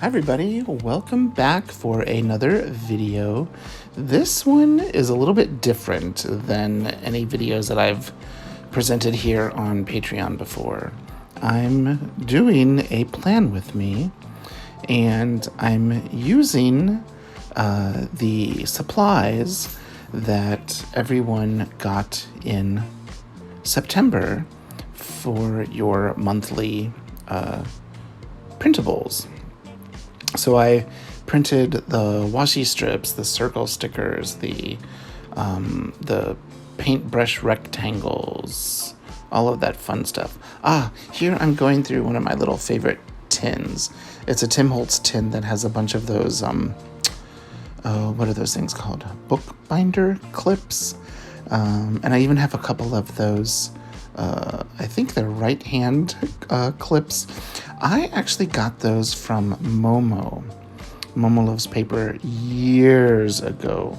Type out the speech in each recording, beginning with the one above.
Hi everybody, welcome back for another video. This one is a little bit different than any videos that I've presented here on Patreon before. I'm doing a plan with me, and I'm using the supplies that everyone got in September for your monthly printables. So I printed the washi strips, the circle stickers, the paintbrush rectangles, all of that fun stuff. Here I'm going through one of my little favorite tins. It's a Tim Holtz tin that has a bunch of those, what are those things called? Bookbinder clips. And I even have a couple of those, I think they're right-hand clips. I actually got those from Momo Loves Paper years ago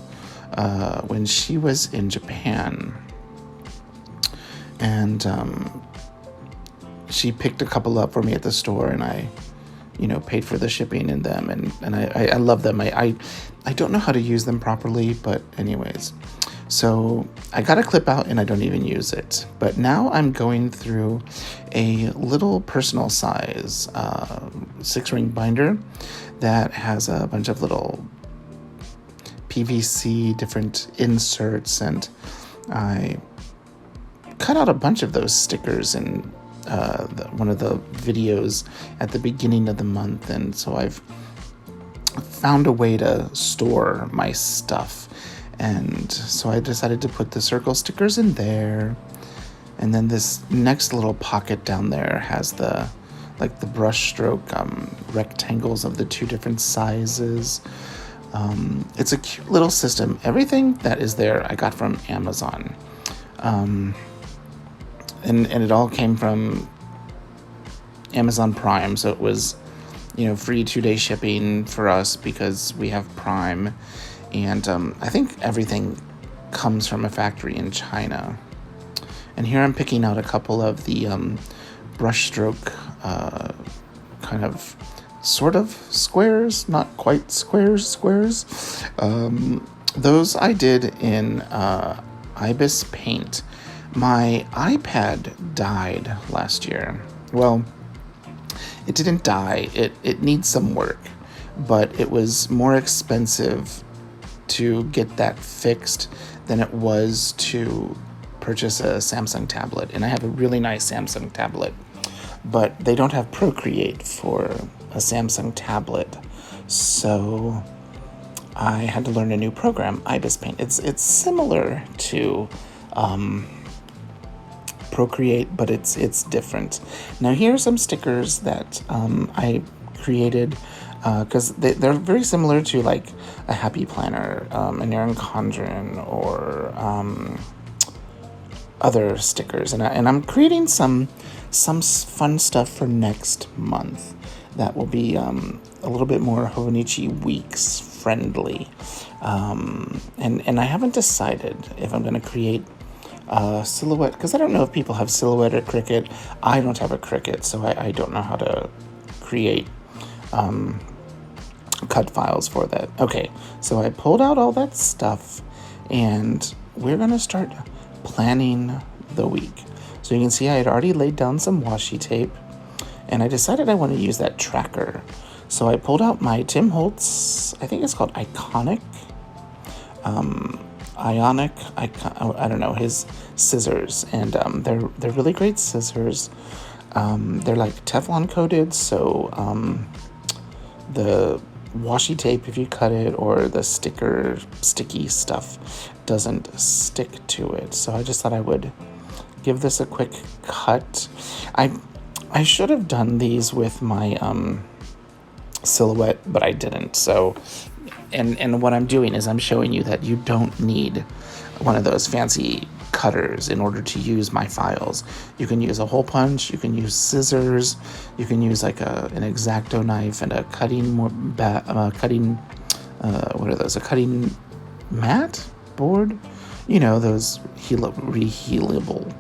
when she was in Japan. And she picked a couple up for me at the store, and I paid for the shipping in them, and I love them. I don't know how to use them properly, but anyways. So I got a clip out and I don't even use it. But now I'm going through a little personal size 6-ring binder that has a bunch of little PVC different inserts, and I cut out a bunch of those stickers in one of the videos at the beginning of the month, and so I've found a way to store my stuff. And so I decided to put the circle stickers in there. And then this next little pocket down there has the brush stroke rectangles of the two different sizes. It's a cute little system. Everything that is there I got from Amazon. And it all came from Amazon Prime. So it was, free 2-day shipping for us because we have Prime. And I think everything comes from a factory in China. And here I'm picking out a couple of the brushstroke kind of sort of squares, not quite squares. Those I did in Ibis Paint. My iPad died last year. Well, it didn't die. It needs some work, but it was more expensive to get that fixed than it was to purchase a Samsung tablet. And I have a really nice Samsung tablet, but they don't have Procreate for a Samsung tablet. So I had to learn a new program, Ibis Paint. It's similar to Procreate, but it's different. Now here are some stickers that I created because they're very similar to like a Happy Planner, an Erin Condren, or other stickers, and I'm creating some fun stuff for next month that will be a little bit more Hobonichi Weeks friendly, and I haven't decided if I'm going to create Silhouette, because I don't know if people have Silhouette or Cricut. I don't have a Cricut, so I don't know how to create cut files for that. Okay, so I pulled out all that stuff, and we're gonna start planning the week. So you can see I had already laid down some washi tape, and I decided I want to use that tracker. So I pulled out my Tim Holtz, I think it's called Iconic, I don't know, his scissors, and they're really great scissors. They're like Teflon coated, so the washi tape, if you cut it, or the sticky stuff doesn't stick to it. So I just thought I would give this a quick cut. I should have done these with my Silhouette, but I didn't. So and what I'm doing is I'm showing you that you don't need one of those fancy cutters in order to use my files. You can use a hole punch, you can use scissors, you can use like an X-Acto knife and a cutting what are those? A cutting mat board? Those rehealable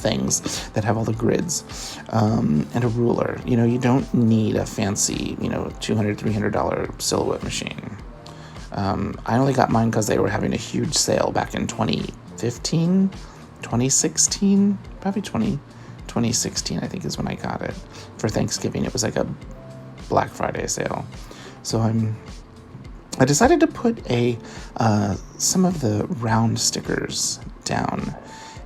things that have all the grids, and a ruler. You don't need a fancy, $200, $300 Silhouette machine. I only got mine because they were having a huge sale back in 2015, 2016, probably 2016, I think is when I got it. For Thanksgiving, it was like a Black Friday sale. So I decided to put some of the round stickers down,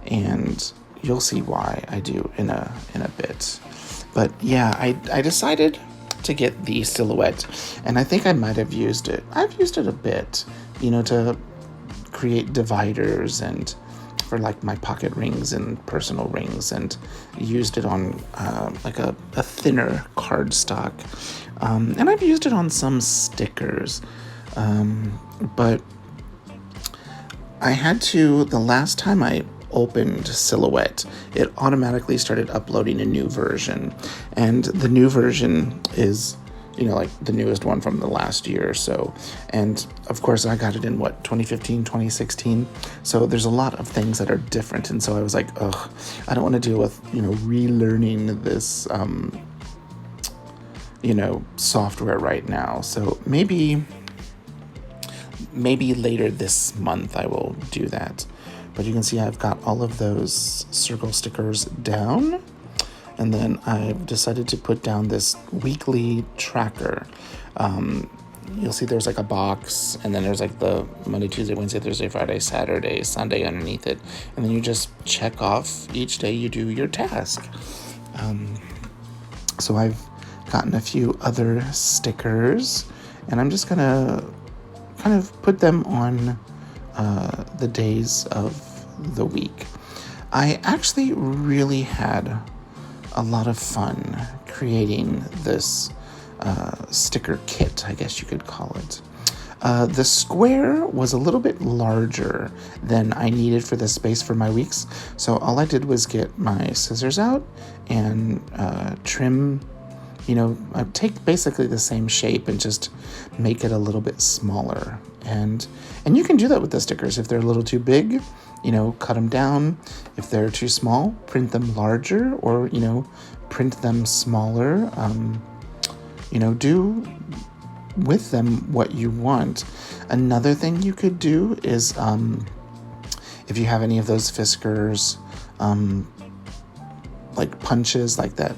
and you'll see why I do in a bit. But yeah, I decided to get the Silhouette, and I think I might have used it. I've used it a bit, to create dividers and for like my pocket rings and personal rings, and used it on like a thinner cardstock, and I've used it on some stickers, but I had to, the last time I opened Silhouette, it automatically started uploading a new version, and the new version is like the newest one from the last year or so. And of course I got it in 2015, 2016. So there's a lot of things that are different. And so I was like, I don't want to deal with, relearning this, software right now. So maybe later this month I will do that. But you can see I've got all of those circle stickers down. And then I've decided to put down this weekly tracker. You'll see there's like a box, and then there's like the Monday, Tuesday, Wednesday, Thursday, Friday, Saturday, Sunday underneath it. And then you just check off each day you do your task. So I've gotten a few other stickers, and I'm just gonna kind of put them on the days of the week. I actually really had a lot of fun creating this sticker kit, I guess you could call it. The square was a little bit larger than I needed for the space for my weeks, so all I did was get my scissors out and trim, take basically the same shape and just make it a little bit smaller. And you can do that with the stickers. If they're a little too big, cut them down. If they're too small, print them larger, or, print them smaller. Do with them what you want. Another thing you could do is, if you have any of those Fiskars, like punches, like that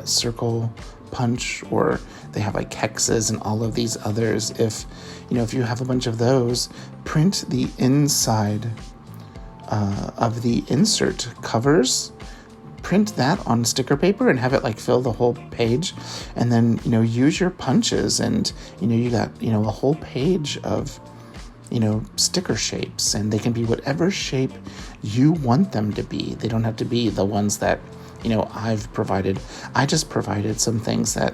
circle punch, or they have like hexes and all of these others. If you have a bunch of those, print the inside of the insert covers, print that on sticker paper and have it like fill the whole page, and then use your punches, and you got a whole page of sticker shapes, and they can be whatever shape you want them to be. They don't have to be the ones that I've provided. I just provided some things that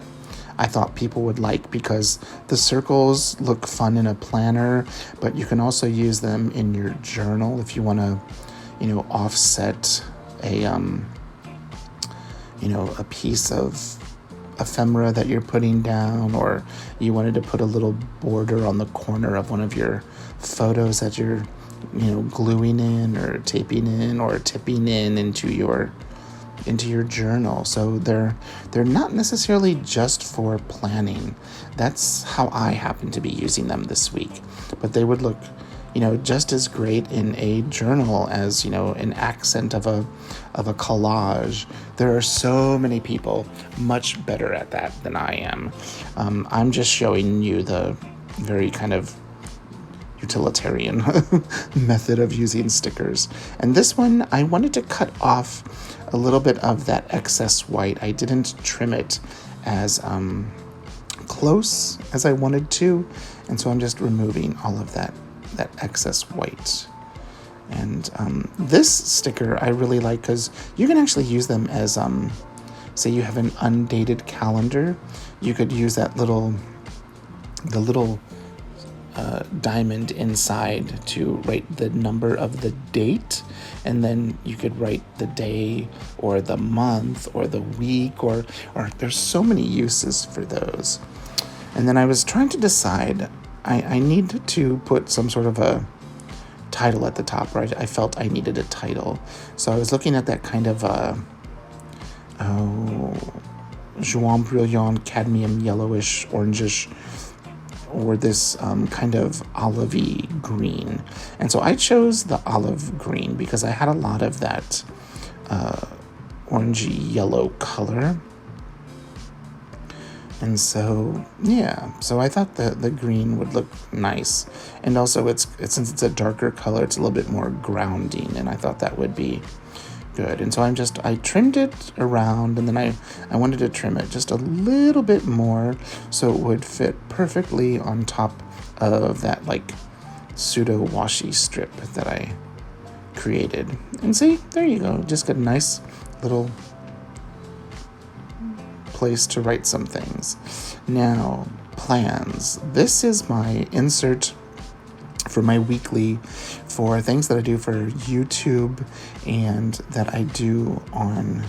I thought people would like, because the circles look fun in a planner, but you can also use them in your journal if you want to, offset a piece of ephemera that you're putting down, or you wanted to put a little border on the corner of one of your photos that you're, gluing in or taping in or tipping in into your journal. So they're not necessarily just for planning. That's how I happen to be using them this week. But they would look, just as great in a journal as, an accent of a collage. There are so many people much better at that than I am. I'm just showing you the very kind of utilitarian method of using stickers. And this one, I wanted to cut off a little bit of that excess white. I didn't trim it as close as I wanted to, and so I'm just removing all of that excess white. And this sticker I really like, because you can actually use them as, say you have an undated calendar, you could use the little diamond inside to write the number of the date, and then you could write the day or the month or the week, or there's so many uses for those. And then I was trying to decide, I need to put some sort of a title at the top, or I felt I needed a title. So I was looking at that kind of Juan Brilliant cadmium yellowish, orangish, or this kind of olivey green. And so I chose the olive green because I had a lot of that orangey yellow color. And so, yeah, so I thought the green would look nice. And also, since it's a darker color, it's a little bit more grounding, and I thought that would be good. And so I trimmed it around, and then I wanted to trim it just a little bit more so it would fit perfectly on top of that, like, pseudo washi strip that I created. And see, there you go. Just got a nice little place to write some things. Now, plans. This is my insert for my weekly for things that I do for YouTube and that I do on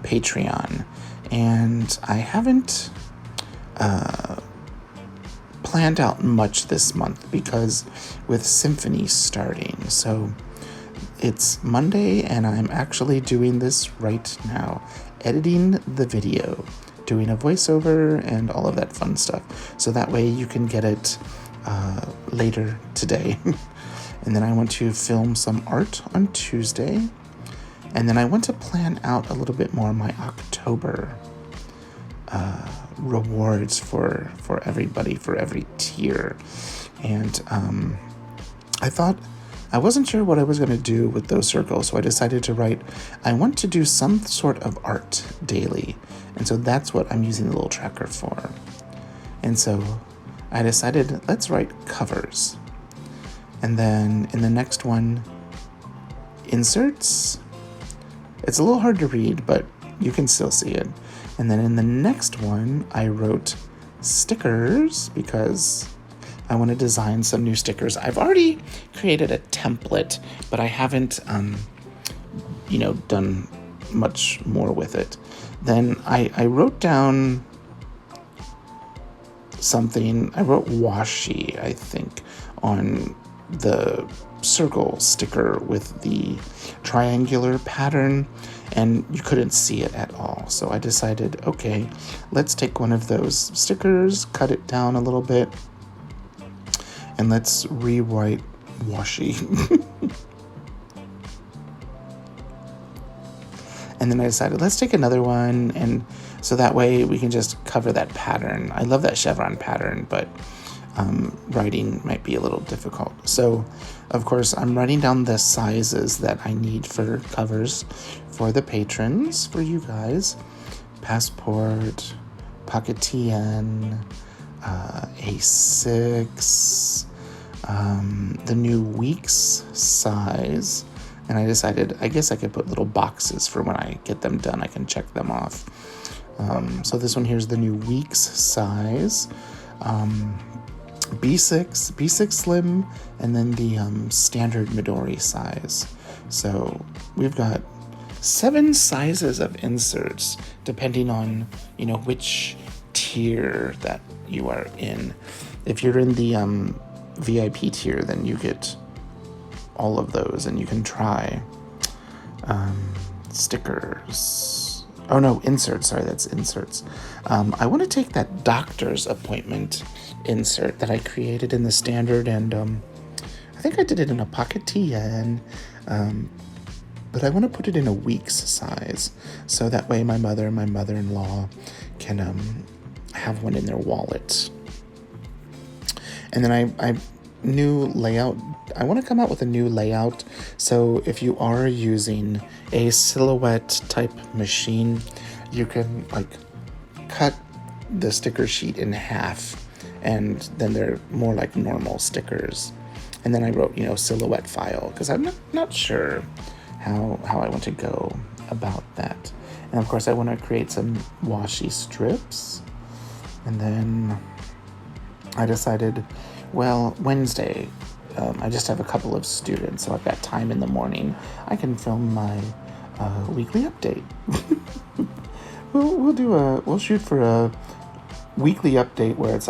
Patreon. And I haven't planned out much this month because with Symphony starting. So it's Monday and I'm actually doing this right now, editing the video, doing a voiceover and all of that fun stuff. So that way you can get it later today. And then I want to film some art on Tuesday. And then I want to plan out a little bit more my October rewards for everybody, for every tier. And I wasn't sure what I was going to do with those circles, so I decided to write, I want to do some sort of art daily. And so that's what I'm using the little tracker for. And so I decided, let's write covers. And then in the next one, inserts. It's a little hard to read, but you can still see it. And then in the next one, I wrote stickers because I want to design some new stickers. I've already created a template, but I haven't, done much more with it. Then I wrote down something. I wrote washi, I think, on the circle sticker with the triangular pattern, and you couldn't see it at all. So I decided, okay, let's take one of those stickers, cut it down a little bit, and let's rewrite washi. And then I decided, let's take another one, and so that way we can just cover that pattern. I love that chevron pattern, but writing might be a little difficult. So, of course, I'm writing down the sizes that I need for covers for the patrons, for you guys. Passport, Pocket TN, A6, the new week's size. And I decided, I guess I could put little boxes for when I get them done. I can check them off. So this one here is the new week's size. B6 Slim, and then the standard Midori size. So we've got 7 sizes of inserts, depending on, which tier that you are in. If you're in the VIP tier, then you get all of those, and you can try stickers. Oh no, inserts. Sorry, that's inserts. I want to take that doctor's appointment insert that I created in the standard, and I think I did it in a Pocket TN, but I want to put it in a week's size, so that way my mother and my mother-in-law can have one in their wallet. And then I new layout. I want to come out with a new layout. So if you are using a Silhouette type machine, you can cut the sticker sheet in half, and then they're more like normal stickers. And then I wrote, Silhouette file, because I'm not sure how I want to go about that. And of course I want to create some washi strips. And then I decided, well, Wednesday, I just have a couple of students, so I've got time in the morning. I can film my weekly update. We'll shoot for a weekly update where it's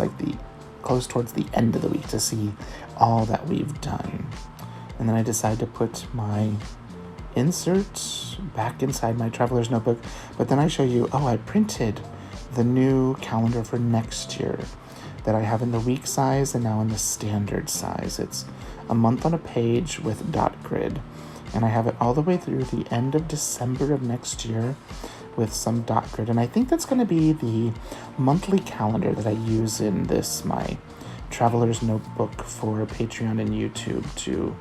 close towards the end of the week to see all that we've done. And then I decide to put my insert back inside my traveler's notebook. But then I show you, oh, I printed the new calendar for next year that I have in the week size and now in the standard size. It's a month on a page with dot grid. And I have it all the way through the end of December of next year with some dot grid. And I think that's going to be the monthly calendar that I use in this, my traveler's notebook for Patreon and YouTube to,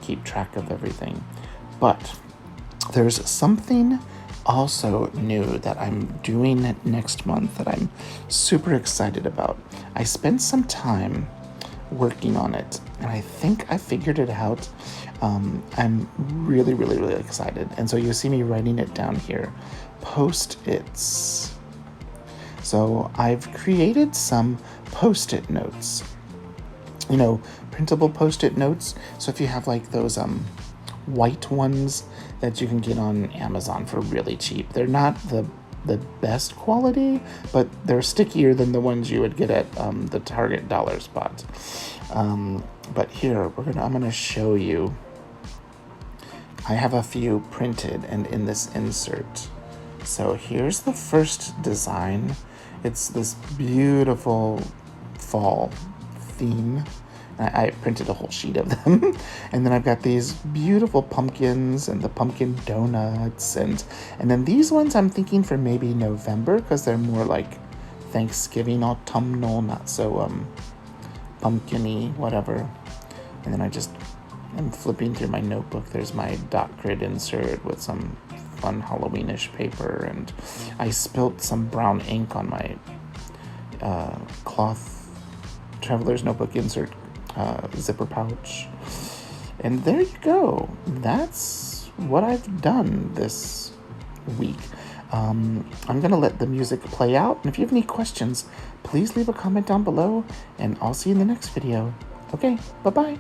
keep track of everything. But there's something also new that I'm doing next month that I'm super excited about. I spent some time working on it, and I think I figured it out. I'm really, really, really excited. And so you see me writing it down here. Post-its. So I've created some Post-it notes. Printable Post-it notes. So if you have like those white ones that you can get on Amazon for really cheap. They're not the best quality, but they're stickier than the ones you would get at the Target dollar spot. But here I'm gonna show you. I have a few printed and in this insert. So here's the first design. It's this beautiful fall theme. I printed a whole sheet of them. And then I've got these beautiful pumpkins and the pumpkin donuts. And then these ones I'm thinking for maybe November because they're more like Thanksgiving, autumnal, not so pumpkin-y, whatever. And then I'm flipping through my notebook. There's my dot grid insert with some fun Halloweenish paper. And I spilt some brown ink on my cloth traveler's notebook insert zipper pouch. And there you go. That's what I've done this week. I'm going to let the music play out. And if you have any questions, please leave a comment down below. And I'll see you in the next video. Okay, bye-bye.